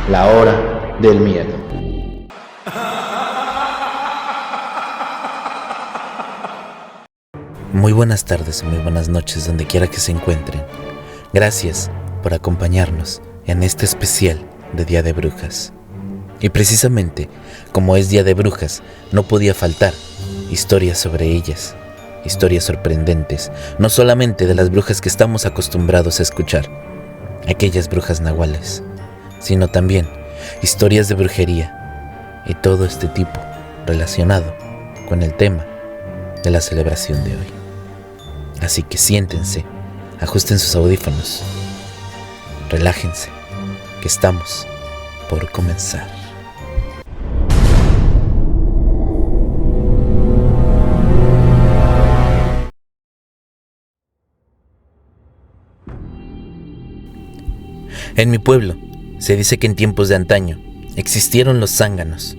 La hora del miedo. Muy buenas tardes, muy buenas noches, donde quiera que se encuentren. Gracias por acompañarnos en este especial de Día de Brujas. Y precisamente, como es Día de Brujas, no podía faltar historias sobre ellas. Historias sorprendentes, no solamente de las brujas que estamos acostumbrados a escuchar, aquellas brujas nahuales, sino también historias de brujería y todo este tipo relacionado con el tema de la celebración de hoy. Así que siéntense, ajusten sus audífonos, relájense, que estamos por comenzar. En mi pueblo, se dice que en tiempos de antaño existieron los zánganos,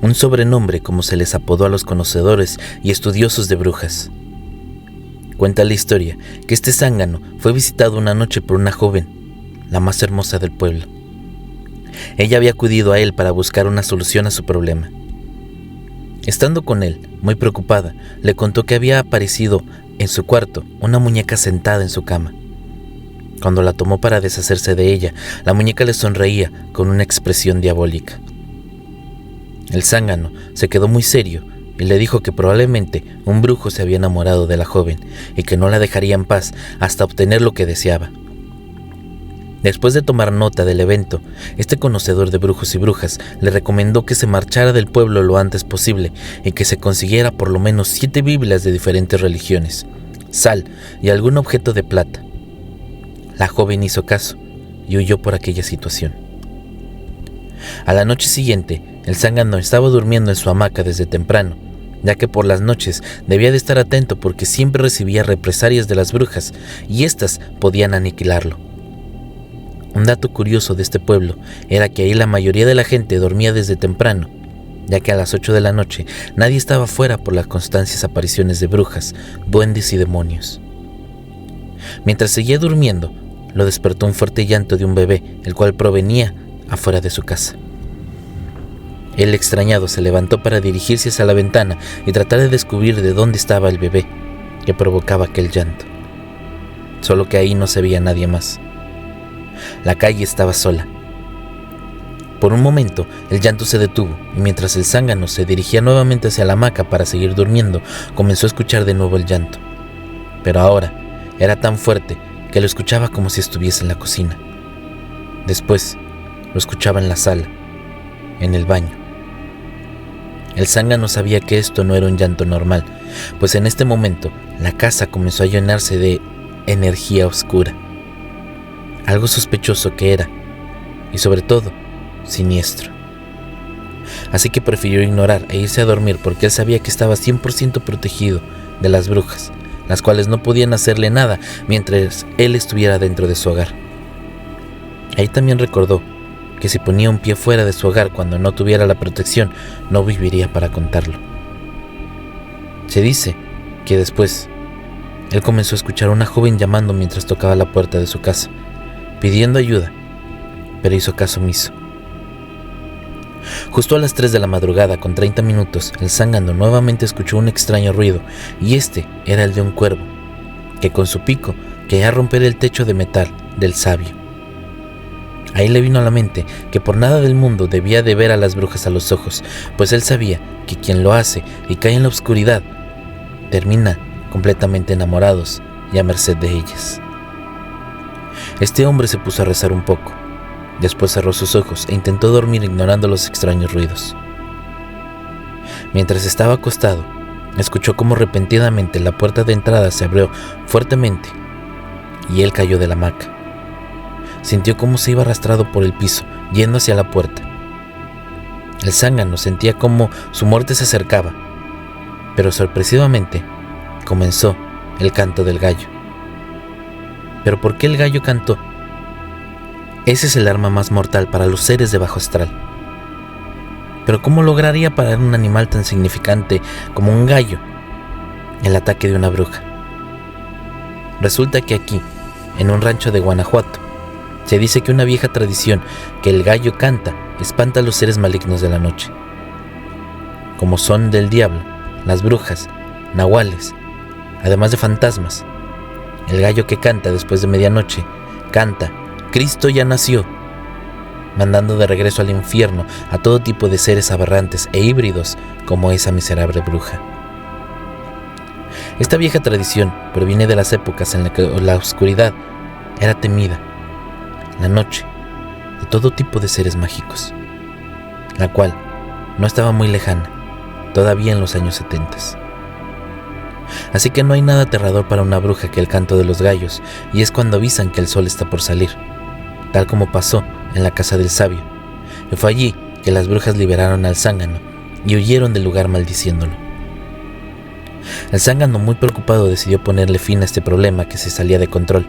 un sobrenombre como se les apodó a los conocedores y estudiosos de brujas. Cuenta la historia que este zángano fue visitado una noche por una joven, la más hermosa del pueblo. Ella había acudido a él para buscar una solución a su problema. Estando con él, muy preocupada, le contó que había aparecido en su cuarto una muñeca sentada en su cama. Cuando la tomó para deshacerse de ella, la muñeca le sonreía con una expresión diabólica. El zángano se quedó muy serio y le dijo que probablemente un brujo se había enamorado de la joven y que no la dejaría en paz hasta obtener lo que deseaba. Después de tomar nota del evento, este conocedor de brujos y brujas le recomendó que se marchara del pueblo lo antes posible y que se consiguiera por lo menos 7 Biblias de diferentes religiones, sal y algún objeto de plata. La joven hizo caso y huyó por aquella situación. A la noche siguiente, el zángano estaba durmiendo en su hamaca desde temprano, ya que por las noches debía de estar atento porque siempre recibía represalias de las brujas y éstas podían aniquilarlo. Un dato curioso de este pueblo era que ahí la mayoría de la gente dormía desde temprano, ya que a las 8 de la noche nadie estaba fuera por las constantes apariciones de brujas, duendes y demonios. Mientras seguía durmiendo, lo despertó un fuerte llanto de un bebé, el cual provenía afuera de su casa. El extrañado se levantó para dirigirse hacia la ventana y tratar de descubrir de dónde estaba el bebé que provocaba aquel llanto. Solo que ahí no se veía nadie más. La calle estaba sola. Por un momento, el llanto se detuvo y mientras el zángano se dirigía nuevamente hacia la hamaca para seguir durmiendo, comenzó a escuchar de nuevo el llanto. Pero ahora era tan fuerte que lo escuchaba como si estuviese en la cocina. Después, lo escuchaba en la sala, en el baño. El zángano sabía que esto no era un llanto normal, pues en este momento la casa comenzó a llenarse de energía oscura. Algo sospechoso que era, y sobre todo, siniestro. Así que prefirió ignorar e irse a dormir porque él sabía que estaba 100% protegido de las brujas, las cuales no podían hacerle nada mientras él estuviera dentro de su hogar. Ahí también recordó que si ponía un pie fuera de su hogar cuando no tuviera la protección, no viviría para contarlo. Se dice que después, él comenzó a escuchar a una joven llamando mientras tocaba la puerta de su casa, pidiendo ayuda, pero hizo caso omiso. Justo a las 3 de la madrugada, con 30 minutos, el zángano nuevamente escuchó un extraño ruido, y este era el de un cuervo, que con su pico quería romper el techo de metal del sabio. Ahí le vino a la mente que por nada del mundo debía de ver a las brujas a los ojos, pues él sabía que quien lo hace y cae en la oscuridad, termina completamente enamorados y a merced de ellas. Este hombre se puso a rezar un poco. Después cerró sus ojos e intentó dormir ignorando los extraños ruidos. Mientras estaba acostado, escuchó cómo repentinamente la puerta de entrada se abrió fuertemente y él cayó de la hamaca. Sintió cómo se iba arrastrado por el piso, yendo hacia la puerta. El zángano sentía cómo su muerte se acercaba, pero sorpresivamente comenzó el canto del gallo. ¿Pero por qué el gallo cantó? Ese es el arma más mortal para los seres de bajo astral. Pero ¿cómo lograría parar un animal tan significante como un gallo el ataque de una bruja? Resulta que aquí, en un rancho de Guanajuato, Se dice que una vieja tradición que el gallo canta espanta a los seres malignos de la noche, como son del diablo, las brujas, nahuales, además de fantasmas. El gallo que canta después de medianoche canta «Cristo ya nació», mandando de regreso al infierno a todo tipo de seres aberrantes e híbridos como esa miserable bruja. Esta vieja tradición proviene de las épocas en las que la oscuridad era temida, la noche, de todo tipo de seres mágicos, la cual no estaba muy lejana, todavía en los años 70. Así que no hay nada aterrador para una bruja que el canto de los gallos, y es cuando avisan que el sol está por salir, tal como pasó en la casa del sabio, y fue allí que las brujas liberaron al zángano y huyeron del lugar maldiciéndolo. El zángano, muy preocupado, decidió ponerle fin a este problema que se salía de control.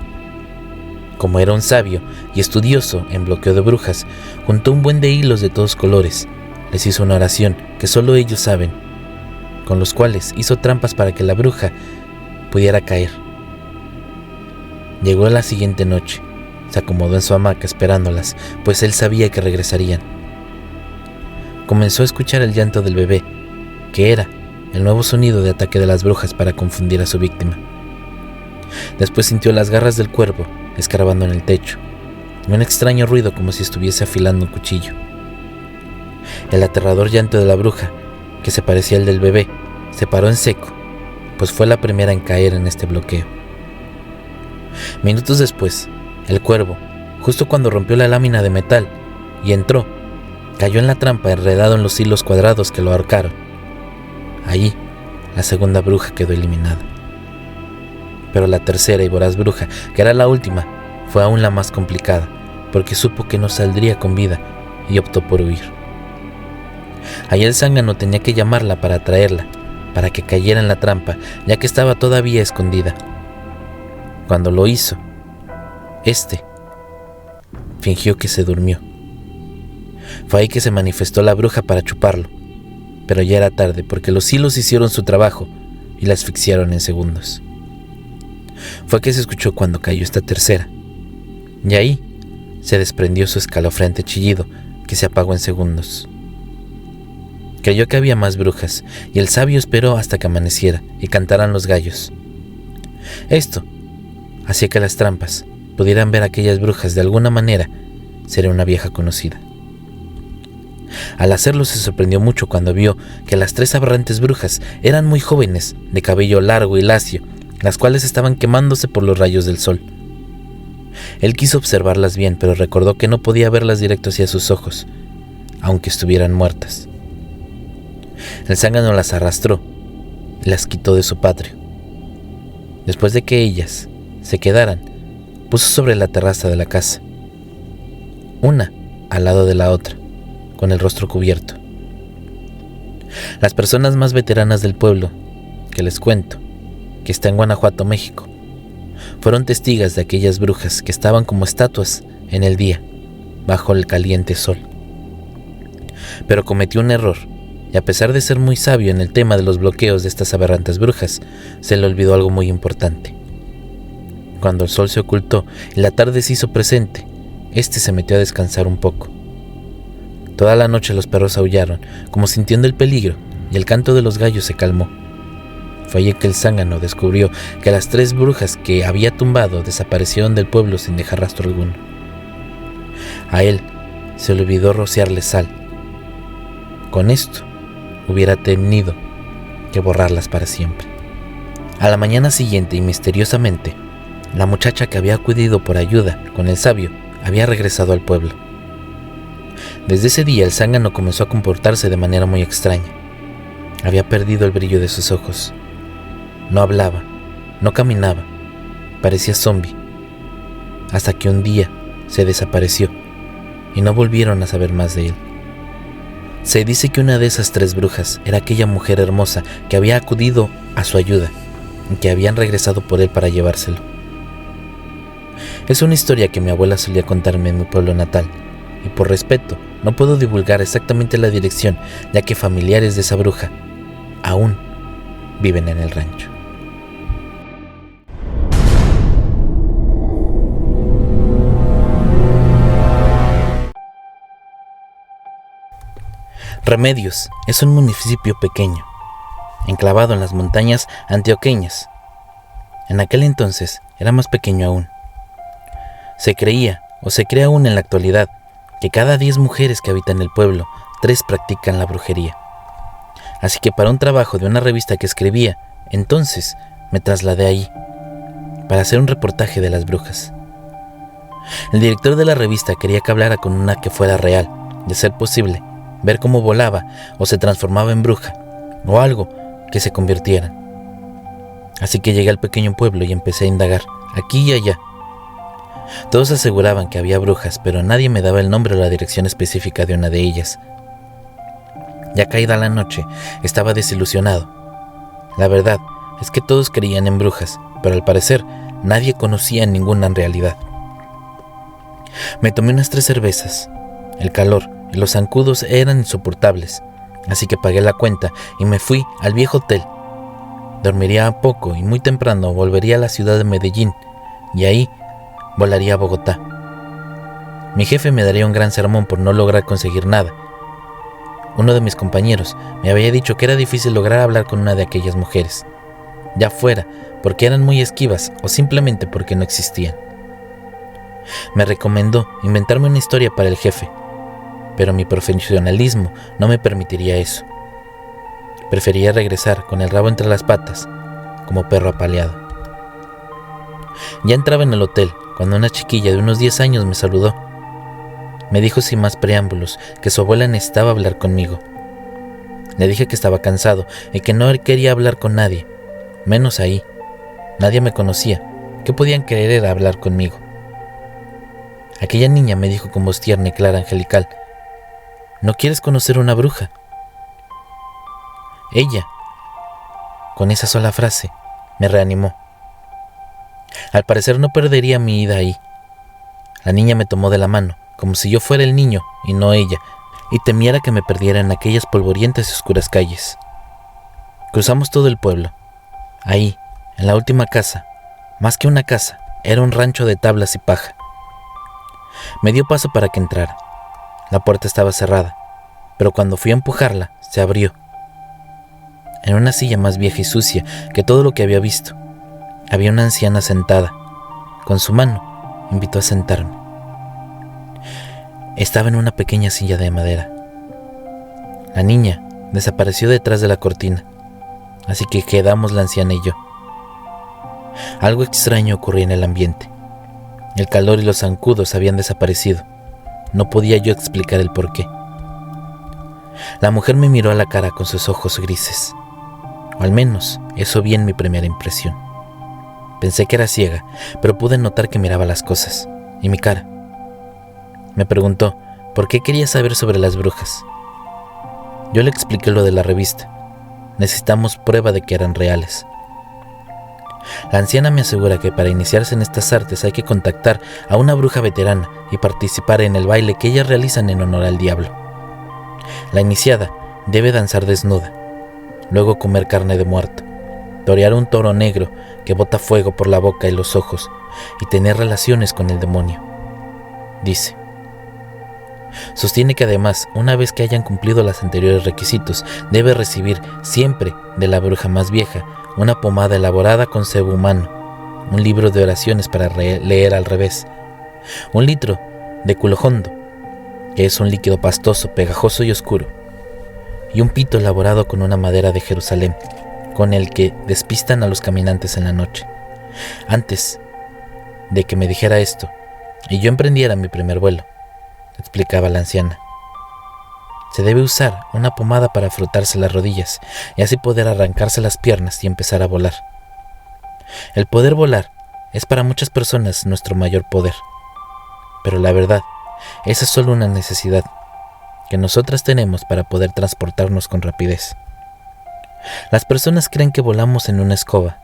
Como era un sabio y estudioso en bloqueo de brujas, juntó un buen de hilos de todos colores, les hizo una oración que solo ellos saben, con los cuales hizo trampas para que la bruja pudiera caer. Llegó la siguiente noche, se acomodó en su hamaca esperándolas, pues él sabía que regresarían. Comenzó a escuchar el llanto del bebé, que era el nuevo sonido de ataque de las brujas para confundir a su víctima. Después sintió las garras del cuervo escarbando en el techo, y un extraño ruido como si estuviese afilando un cuchillo. El aterrador llanto de la bruja, que se parecía al del bebé, se paró en seco, pues fue la primera en caer en este bloqueo. Minutos después, el cuervo, justo cuando rompió la lámina de metal y entró, cayó en la trampa enredado en los hilos cuadrados que lo ahorcaron. Allí, la segunda bruja quedó eliminada. Pero la tercera y voraz bruja, que era la última, fue aún la más complicada, porque supo que no saldría con vida y optó por huir. Allí el zángano tenía que llamarla para atraerla, para que cayera en la trampa, ya que estaba todavía escondida. Cuando lo hizo, fingió que se durmió. Fue ahí que se manifestó la bruja para chuparlo, pero ya era tarde porque los hilos hicieron su trabajo y la asfixiaron en segundos. Fue que se escuchó cuando cayó esta tercera, y ahí se desprendió su escalofriante chillido que se apagó en segundos. Creyó que había más brujas, y el sabio esperó hasta que amaneciera y cantaran los gallos. Esto hacía que las trampas pudieran ver a aquellas brujas de alguna manera ser una vieja conocida. Al hacerlo se sorprendió mucho cuando vio que las tres aberrantes brujas eran muy jóvenes, de cabello largo y lacio, las cuales estaban quemándose por los rayos del sol. Él quiso observarlas bien, pero recordó que no podía verlas directo hacia sus ojos, aunque estuvieran muertas. El zángano las arrastró y las quitó de su patio. Después de que ellas se quedaran, puso sobre la terraza de la casa, una al lado de la otra, con el rostro cubierto. Las personas más veteranas del pueblo, que les cuento, que está en Guanajuato, México, fueron testigos de aquellas brujas que estaban como estatuas en el día, bajo el caliente sol. Pero cometió un error, y a pesar de ser muy sabio en el tema de los bloqueos de estas aberrantes brujas, se le olvidó algo muy importante. Cuando el sol se ocultó y la tarde se hizo presente, se metió a descansar un poco. Toda la noche los perros aullaron, como sintiendo el peligro, y el canto de los gallos se calmó. Fue allí que el zángano descubrió que las tres brujas que había tumbado desaparecieron del pueblo sin dejar rastro alguno. A él se le olvidó rociarle sal. Con esto hubiera tenido que borrarlas para siempre. A la mañana siguiente, y misteriosamente, la muchacha que había acudido por ayuda con el sabio había regresado al pueblo. Desde ese día el zángano comenzó a comportarse de manera muy extraña. Había perdido el brillo de sus ojos. No hablaba, no caminaba, parecía zombi, hasta que un día se desapareció y no volvieron a saber más de él. Se dice que una de esas tres brujas era aquella mujer hermosa que había acudido a su ayuda y que habían regresado por él para llevárselo. Es una historia que mi abuela solía contarme en mi pueblo natal, y por respeto no puedo divulgar exactamente la dirección, ya que familiares de esa bruja aún viven en el rancho. Remedios es un municipio pequeño, enclavado en las montañas antioqueñas. En aquel entonces era más pequeño aún. Se creía, o se cree aún en la actualidad, que cada 10 mujeres que habitan el pueblo, 3 practican la brujería. Así que para un trabajo de una revista que escribía, entonces me trasladé allí, para hacer un reportaje de las brujas. El director de la revista quería que hablara con una que fuera real, de ser posible, ver cómo volaba o se transformaba en bruja, o algo que se convirtieran. Así que llegué al pequeño pueblo y empecé a indagar, aquí y allá. Todos aseguraban que había brujas, pero nadie me daba el nombre o la dirección específica de una de ellas. Ya caída la noche, estaba desilusionado. La verdad es que todos creían en brujas, pero al parecer nadie conocía ninguna en realidad. Me tomé unas 3 cervezas. El calor y los zancudos eran insoportables, así que pagué la cuenta y me fui al viejo hotel. Dormiría poco y muy temprano volvería a la ciudad de Medellín, y ahí volaría a Bogotá. Mi jefe me daría un gran sermón por no lograr conseguir nada. Uno de mis compañeros me había dicho que era difícil lograr hablar con una de aquellas mujeres, ya fuera porque eran muy esquivas o simplemente porque no existían. Me recomendó inventarme una historia para el jefe, pero mi profesionalismo no me permitiría eso. Prefería regresar con el rabo entre las patas, como perro apaleado. Ya entraba en el hotel cuando una chiquilla de unos 10 años me saludó. Me dijo sin más preámbulos que su abuela necesitaba hablar conmigo. Le dije que estaba cansado y que no quería hablar con nadie, menos ahí. Nadie me conocía. ¿Qué podían querer hablar conmigo? Aquella niña me dijo con voz tierna y clara, angelical: ¿no quieres conocer una bruja? Ella, con esa sola frase, me reanimó. Al parecer no perdería mi ida ahí. La niña me tomó de la mano, como si yo fuera el niño y no ella, y temiera que me perdiera en aquellas polvorientas y oscuras calles. Cruzamos todo el pueblo. Ahí, en la última casa, más que una casa, era un rancho de tablas y paja. Me dio paso para que entrara. La puerta estaba cerrada, pero cuando fui a empujarla, se abrió. En una silla más vieja y sucia que todo lo que había visto, había una anciana sentada. Con su mano, invitó a sentarme. Estaba en una pequeña silla de madera. La niña desapareció detrás de la cortina, así que quedamos la anciana y yo. Algo extraño ocurría en el ambiente. El calor y los zancudos habían desaparecido. No podía yo explicar el porqué. La mujer me miró a la cara con sus ojos grises. O al menos, eso vi en mi primera impresión. Pensé que era ciega, pero pude notar que miraba las cosas, y mi cara. Me preguntó por qué quería saber sobre las brujas. Yo le expliqué lo de la revista. Necesitamos prueba de que eran reales. La anciana me asegura que para iniciarse en estas artes hay que contactar a una bruja veterana y participar en el baile que ellas realizan en honor al diablo. La iniciada debe danzar desnuda, luego comer carne de muerto, torear un toro negro que bota fuego por la boca y los ojos y tener relaciones con el demonio, dice. Sostiene que además, una vez que hayan cumplido los anteriores requisitos, debe recibir siempre de la bruja más vieja una pomada elaborada con sebo humano, un libro de oraciones para leer al revés, 1 litro de culojondo, que es un líquido pastoso, pegajoso y oscuro, y un pito elaborado con una madera de Jerusalén, con el que despistan a los caminantes en la noche. Antes de que me dijera esto, y yo emprendiera mi primer vuelo, explicaba la anciana, se debe usar una pomada para frotarse las rodillas y así poder arrancarse las piernas y empezar a volar. El poder volar es para muchas personas nuestro mayor poder, pero la verdad, esa es solo una necesidad que nosotras tenemos para poder transportarnos con rapidez. Las personas creen que volamos en una escoba,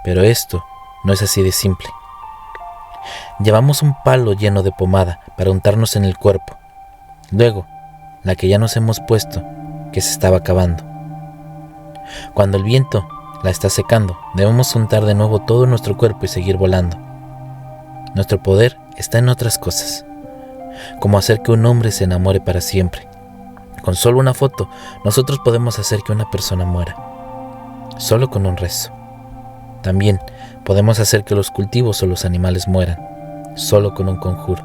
pero esto no es así de simple. Llevamos un palo lleno de pomada para untarnos en el cuerpo. Luego, la que ya nos hemos puesto, que se estaba acabando. Cuando el viento la está secando, debemos untar de nuevo todo nuestro cuerpo y seguir volando. Nuestro poder está en otras cosas, como hacer que un hombre se enamore para siempre, Con solo una foto, nosotros podemos hacer que una persona muera. Solo con un rezo. También podemos hacer que los cultivos o los animales mueran. Solo con un conjuro.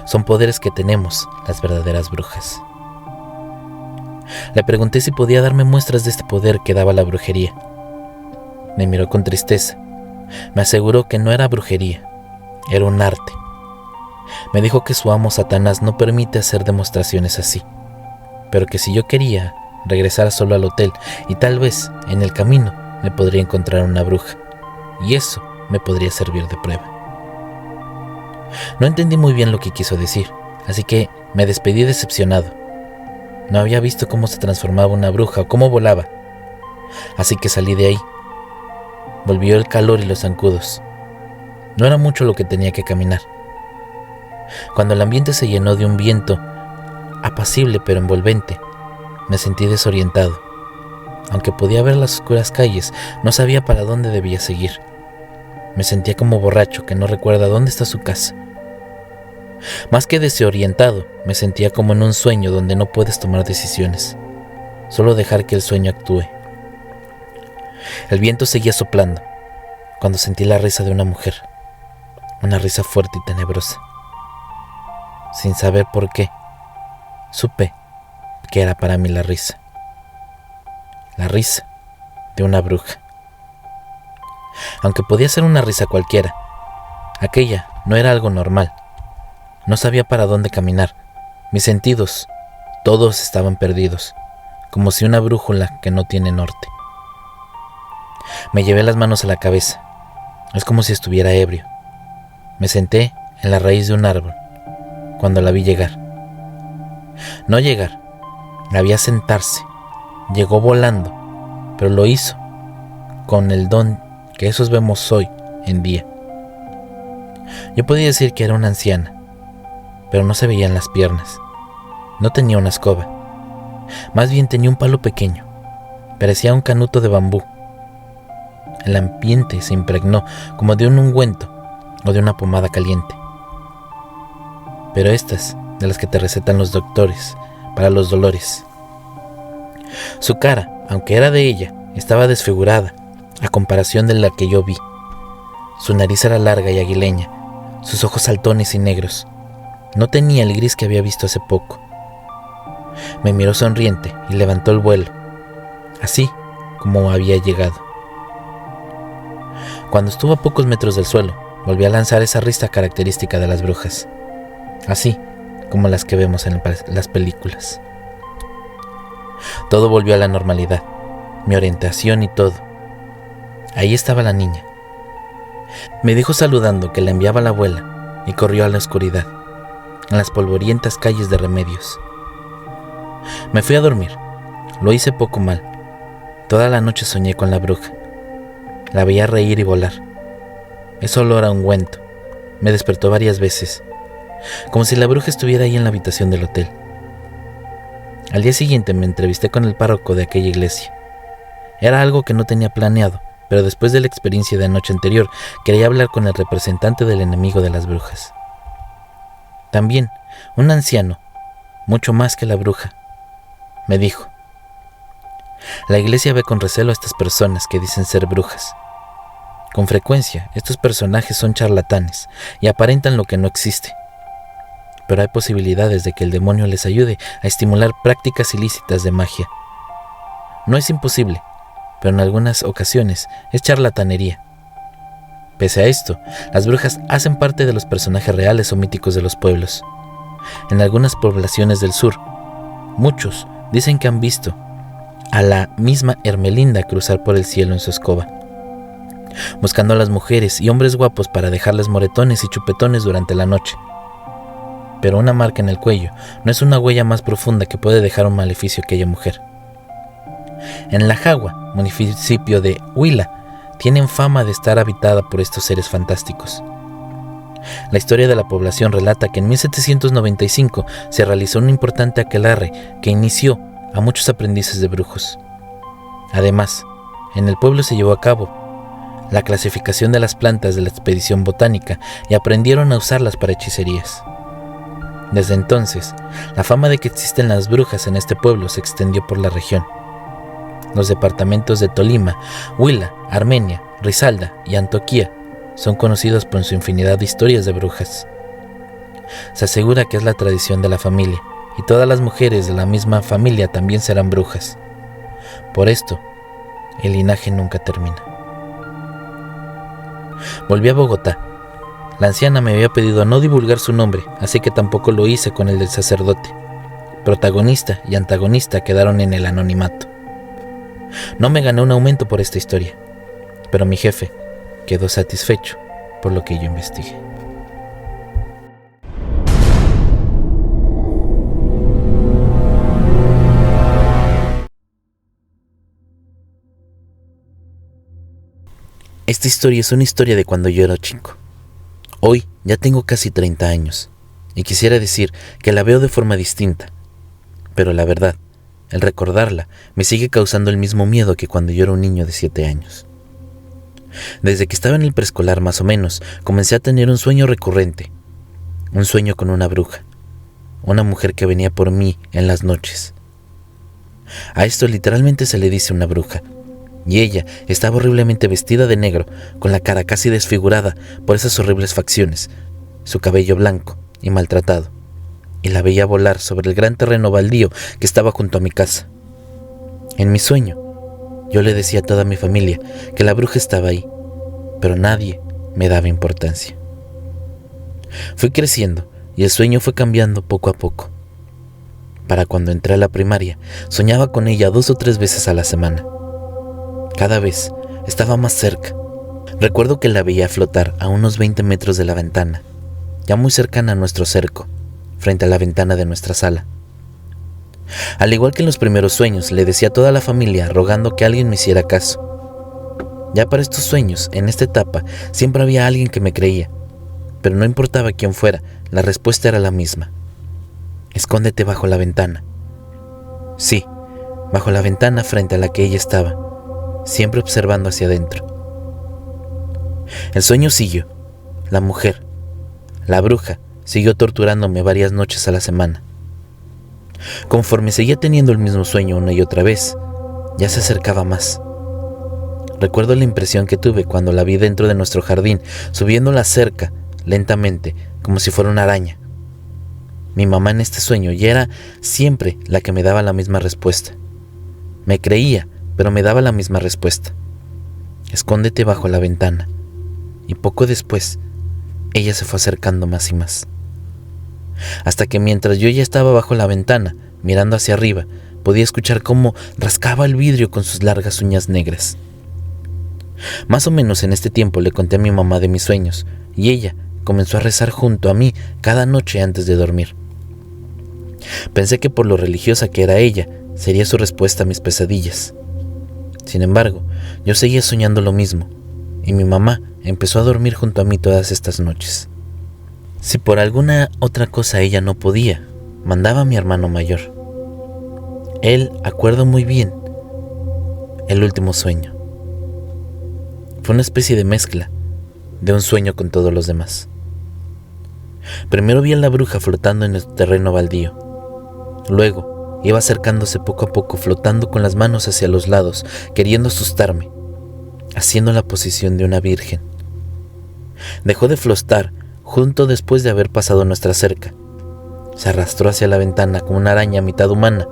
Son poderes que tenemos las verdaderas brujas. Le pregunté si podía darme muestras de este poder que daba la brujería. Me miró con tristeza. Me aseguró que no era brujería, era un arte. Me dijo que su amo Satanás no permite hacer demostraciones así, pero que si yo quería, regresara solo al hotel y tal vez en el camino me podría encontrar una bruja, y eso me podría servir de prueba. No entendí muy bien lo que quiso decir, así que me despedí decepcionado. No había visto cómo se transformaba una bruja o cómo volaba, así que salí de ahí. Volvió el calor y los zancudos. No era mucho lo que tenía que caminar. Cuando el ambiente se llenó de un viento apacible pero envolvente, me sentí desorientado. Aunque podía ver las oscuras calles, no sabía para dónde debía seguir. Me sentía como borracho que no recuerda dónde está su casa. Más que desorientado, me sentía como en un sueño donde no puedes tomar decisiones, solo dejar que el sueño actúe. El viento seguía soplando, cuando sentí la risa de una mujer, una risa fuerte y tenebrosa. Sin saber por qué, supe que era para mí la risa de una bruja. Aunque podía ser una risa cualquiera, aquella no era algo normal. No sabía para dónde caminar. Mis sentidos, todos estaban perdidos, como si una brújula que no tiene norte. Me llevé las manos a la cabeza. Es como si estuviera ebrio. Me senté en la raíz de un árbol cuando la vi llegar. No llegar, la vi sentarse. Llegó volando, pero lo hizo con el don que esos vemos hoy en día. Yo podía decir que era una anciana, pero no se veían las piernas. No tenía una escoba. Más bien tenía un palo pequeño. Parecía un canuto de bambú. El ambiente se impregnó como de un ungüento o de una pomada caliente. Pero estas, de las que te recetan los doctores para los dolores. Su cara, aunque era de ella, estaba desfigurada a comparación de la que yo vi. Su nariz era larga y aguileña, sus ojos saltones y negros. No tenía el gris que había visto hace poco. Me miró sonriente y levantó el vuelo, así como había llegado. Cuando estuvo a pocos metros del suelo, volvió a lanzar esa risa característica de las brujas, así como las que vemos en las películas. Todo volvió a la normalidad, mi orientación y todo. Ahí estaba la niña. Me dijo saludando que la enviaba la abuela y corrió a la oscuridad, en las polvorientas calles de Remedios. Me fui a dormir. Lo hice poco mal. Toda la noche soñé con la bruja. La veía reír y volar. Ese olor a ungüento me despertó varias veces, como si la bruja estuviera ahí en la habitación del hotel. Al día siguiente me entrevisté con el párroco de aquella iglesia. Era algo que no tenía planeado, pero después de la experiencia de la noche anterior, quería hablar con el representante del enemigo de las brujas. También, un anciano, mucho más que la bruja, me dijo: la iglesia ve con recelo a estas personas que dicen ser brujas. Con frecuencia, estos personajes son charlatanes y aparentan lo que no existe. Pero hay posibilidades de que el demonio les ayude a estimular prácticas ilícitas de magia. No es imposible, pero en algunas ocasiones es charlatanería. Pese a esto, las brujas hacen parte de los personajes reales o míticos de los pueblos. En algunas poblaciones del sur, muchos dicen que han visto a la misma Hermelinda cruzar por el cielo en su escoba, buscando a las mujeres y hombres guapos para dejarles moretones y chupetones durante la noche. Pero una marca en el cuello no es una huella más profunda que puede dejar un maleficio a aquella mujer. En La Jagua, municipio de Huila, tienen fama de estar habitada por estos seres fantásticos. La historia de la población relata que en 1795 se realizó un importante aquelarre que inició a muchos aprendices de brujos. Además, en el pueblo se llevó a cabo la clasificación de las plantas de la expedición botánica y aprendieron a usarlas para hechicerías. Desde entonces, la fama de que existen las brujas en este pueblo se extendió por la región. Los departamentos de Tolima, Huila, Armenia, Risaralda y Antioquia son conocidos por su infinidad de historias de brujas. Se asegura que es la tradición de la familia, y todas las mujeres de la misma familia también serán brujas. Por esto, el linaje nunca termina. Volví a Bogotá. La anciana me había pedido no divulgar su nombre, así que tampoco lo hice con el del sacerdote. Protagonista y antagonista quedaron en el anonimato. No me gané un aumento por esta historia, pero mi jefe quedó satisfecho por lo que yo investigué. Esta historia es una historia de cuando yo era chico. Hoy ya tengo casi 30 años y quisiera decir que la veo de forma distinta, pero la verdad, el recordarla me sigue causando el mismo miedo que cuando yo era un niño de 7 años. Desde que estaba en el preescolar más o menos, comencé a tener un sueño recurrente, un sueño con una bruja, una mujer que venía por mí en las noches. A esto literalmente se le dice una bruja, y ella estaba horriblemente vestida de negro, con la cara casi desfigurada por esas horribles facciones, su cabello blanco y maltratado, y la veía volar sobre el gran terreno baldío que estaba junto a mi casa. En mi sueño, yo le decía a toda mi familia que la bruja estaba ahí, pero nadie me daba importancia. Fui creciendo y el sueño fue cambiando poco a poco. Para cuando entré a la primaria, soñaba con ella 2 o 3 veces a la semana. Cada vez estaba más cerca. Recuerdo que la veía flotar a unos 20 metros de la ventana, ya muy cercana a nuestro cerco, frente a la ventana de nuestra sala. Al igual que en los primeros sueños, le decía a toda la familia rogando que alguien me hiciera caso. Ya para estos sueños, en esta etapa, siempre había alguien que me creía, pero no importaba quién fuera, la respuesta era la misma. Escóndete bajo la ventana. Sí, bajo la ventana frente a la que ella estaba, siempre observando hacia adentro. El sueño siguió. La mujer, la bruja, siguió torturándome varias noches a la semana. Conforme seguía teniendo el mismo sueño una y otra vez, ya se acercaba más. Recuerdo la impresión que tuve cuando la vi dentro de nuestro jardín, subiendo la cerca, lentamente, como si fuera una araña. Mi mamá en este sueño ya era siempre la que me daba la misma respuesta. Me creía, pero me daba la misma respuesta. Escóndete bajo la ventana. Y poco después, ella se fue acercando más y más. Hasta que mientras yo ya estaba bajo la ventana, mirando hacia arriba, podía escuchar cómo rascaba el vidrio con sus largas uñas negras. Más o menos en este tiempo le conté a mi mamá de mis sueños, y ella comenzó a rezar junto a mí cada noche antes de dormir. Pensé que por lo religiosa que era ella, sería su respuesta a mis pesadillas. Sin embargo, yo seguía soñando lo mismo, y mi mamá empezó a dormir junto a mí todas estas noches. Si por alguna otra cosa ella no podía, mandaba a mi hermano mayor. Él acuerdo muy bien el último sueño. Fue una especie de mezcla de un sueño con todos los demás. Primero vi a la bruja flotando en el terreno baldío. Luego, iba acercándose poco a poco, flotando con las manos hacia los lados, queriendo asustarme, haciendo la posición de una virgen. Dejó de flotar justo después de haber pasado nuestra cerca. Se arrastró hacia la ventana como una araña a mitad humana.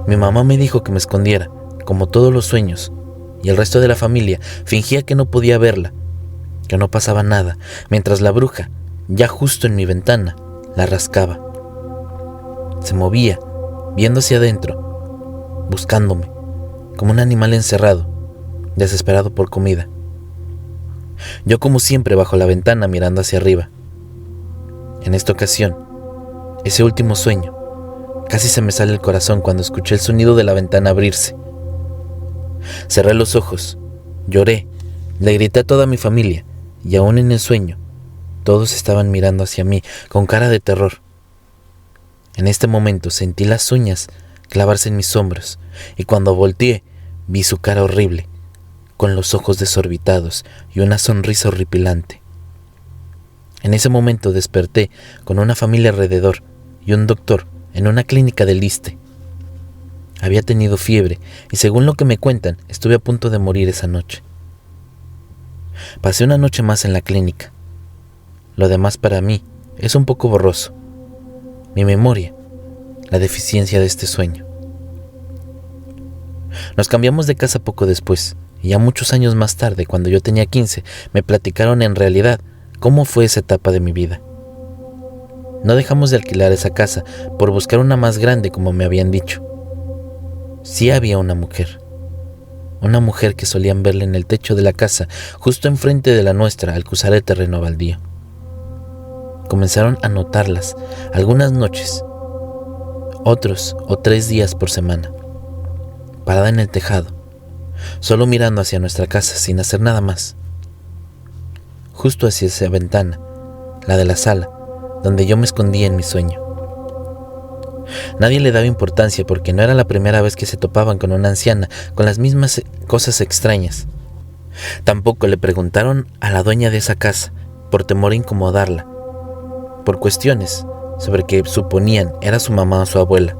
Mi mamá me dijo que me escondiera, como todos los sueños, y el resto de la familia fingía que no podía verla, que no pasaba nada, mientras la bruja, ya justo en mi ventana, la rascaba. Se movía, viendo hacia adentro, buscándome, como un animal encerrado, desesperado por comida. Yo como siempre bajo la ventana mirando hacia arriba. En esta ocasión, ese último sueño, casi se me sale el corazón cuando escuché el sonido de la ventana abrirse. Cerré los ojos, lloré, le grité a toda mi familia, y aún en el sueño, todos estaban mirando hacia mí con cara de terror. En este momento sentí las uñas clavarse en mis hombros, y cuando volteé, vi su cara horrible, con los ojos desorbitados y una sonrisa horripilante. En ese momento desperté con una familia alrededor y un doctor en una clínica del Iste. Había tenido fiebre y según lo que me cuentan, estuve a punto de morir esa noche. Pasé una noche más en la clínica. Lo demás para mí es un poco borroso. Mi memoria, la deficiencia de este sueño. Nos cambiamos de casa poco después, y ya muchos años más tarde, cuando yo tenía 15, me platicaron en realidad cómo fue esa etapa de mi vida. No dejamos de alquilar esa casa por buscar una más grande, como me habían dicho. Sí había una mujer que solían verla en el techo de la casa, justo enfrente de la nuestra al cruzar el terreno baldío. Comenzaron a notarlas algunas noches, 2 o 3 días por semana, parada en el tejado, solo mirando hacia nuestra casa sin hacer nada más. Justo hacia esa ventana, la de la sala, donde yo me escondía en mi sueño. Nadie le daba importancia porque no era la primera vez que se topaban con una anciana con las mismas cosas extrañas. Tampoco le preguntaron a la dueña de esa casa por temor a incomodarla, por cuestiones sobre que suponían era su mamá o su abuela.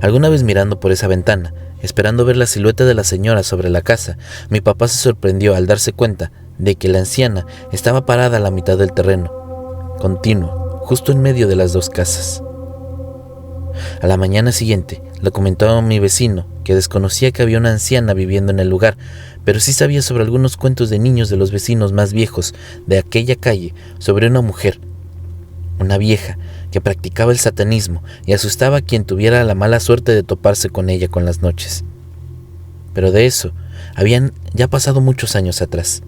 Alguna vez mirando por esa ventana, esperando ver la silueta de la señora sobre la casa, mi papá se sorprendió al darse cuenta de que la anciana estaba parada a la mitad del terreno, continuo, justo en medio de las 2 casas. A la mañana siguiente, le comentó a mi vecino que desconocía que había una anciana viviendo en el lugar, pero sí sabía sobre algunos cuentos de niños de los vecinos más viejos de aquella calle sobre una mujer, una vieja que practicaba el satanismo y asustaba a quien tuviera la mala suerte de toparse con ella con las noches. Pero de eso habían ya pasado muchos años atrás.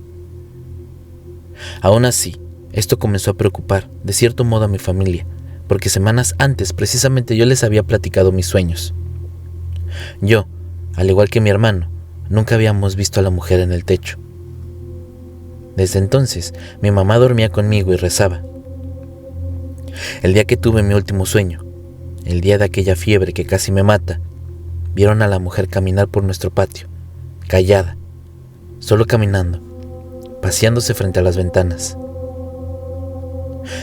Aún así, esto comenzó a preocupar de cierto modo a mi familia, porque semanas antes precisamente yo les había platicado mis sueños. Yo, al igual que mi hermano, nunca habíamos visto a la mujer en el techo. Desde entonces, mi mamá dormía conmigo y rezaba. El día que tuve mi último sueño, el día de aquella fiebre que casi me mata, vieron a la mujer caminar por nuestro patio, callada, solo caminando, paseándose frente a las ventanas.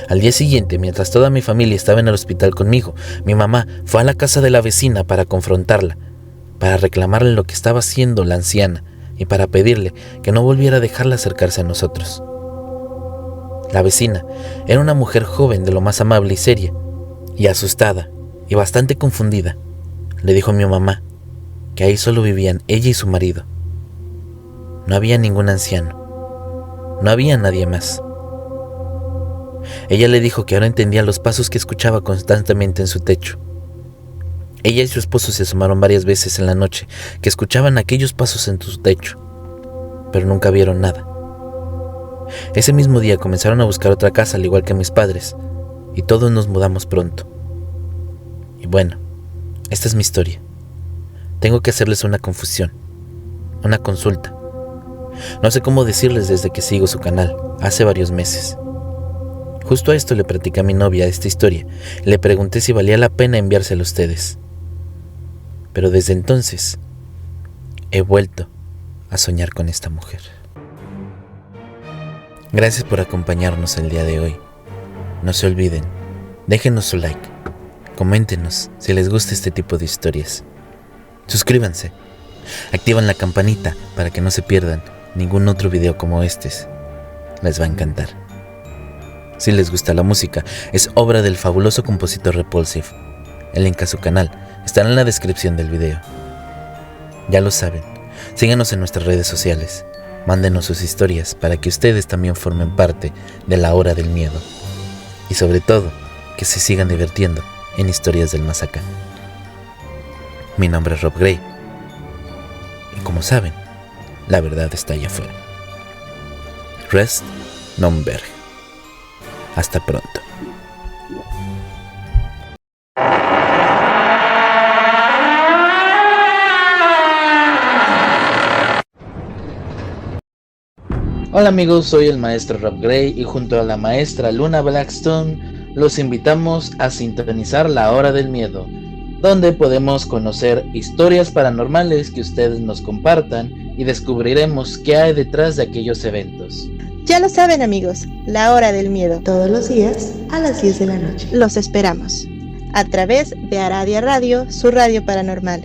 Al día siguiente, mientras toda mi familia estaba en el hospital conmigo, mi mamá fue a la casa de la vecina para confrontarla, para reclamarle lo que estaba haciendo la anciana y para pedirle que no volviera a dejarla acercarse a nosotros. La vecina era una mujer joven de lo más amable y seria, y asustada y bastante confundida, le dijo a mi mamá que ahí solo vivían ella y su marido. No había ningún anciano, no había nadie más. Ella le dijo que ahora entendía los pasos que escuchaba constantemente en su techo. Ella y su esposo se asomaron varias veces en la noche que escuchaban aquellos pasos en su techo, pero nunca vieron nada. Ese mismo día comenzaron a buscar otra casa al igual que mis padres, y todos nos mudamos pronto. Y bueno, esta es mi historia. Tengo que hacerles una confusión, una consulta. No sé cómo decirles desde que sigo su canal, hace varios meses. Justo a esto le platicé a mi novia esta historia y le pregunté si valía la pena enviársela a ustedes. Pero desde entonces he vuelto a soñar con esta mujer. Gracias por acompañarnos el día de hoy. No se olviden, déjenos su like, coméntenos si les gusta este tipo de historias. Suscríbanse, activan la campanita para que no se pierdan ningún otro video como este. Les va a encantar. Si les gusta la música, es obra del fabuloso compositor Repulsive. El link a su canal estará en la descripción del video. Ya lo saben, síganos en nuestras redes sociales, mándenos sus historias para que ustedes también formen parte de la hora del miedo. Y sobre todo, que se sigan divirtiendo en historias del más acá. Mi nombre es Rob Gray. Y como saben, la verdad está allá afuera. Rest non verge. Hasta pronto. Hola amigos, soy el maestro Rob Gray y junto a la maestra Luna Blackstone los invitamos a sintonizar La Hora del Miedo, donde podemos conocer historias paranormales que ustedes nos compartan y descubriremos qué hay detrás de aquellos eventos. Ya lo saben, amigos, La Hora del Miedo. Todos los días a las 10 de la noche. Los esperamos. A través de Aradia Radio, su radio paranormal.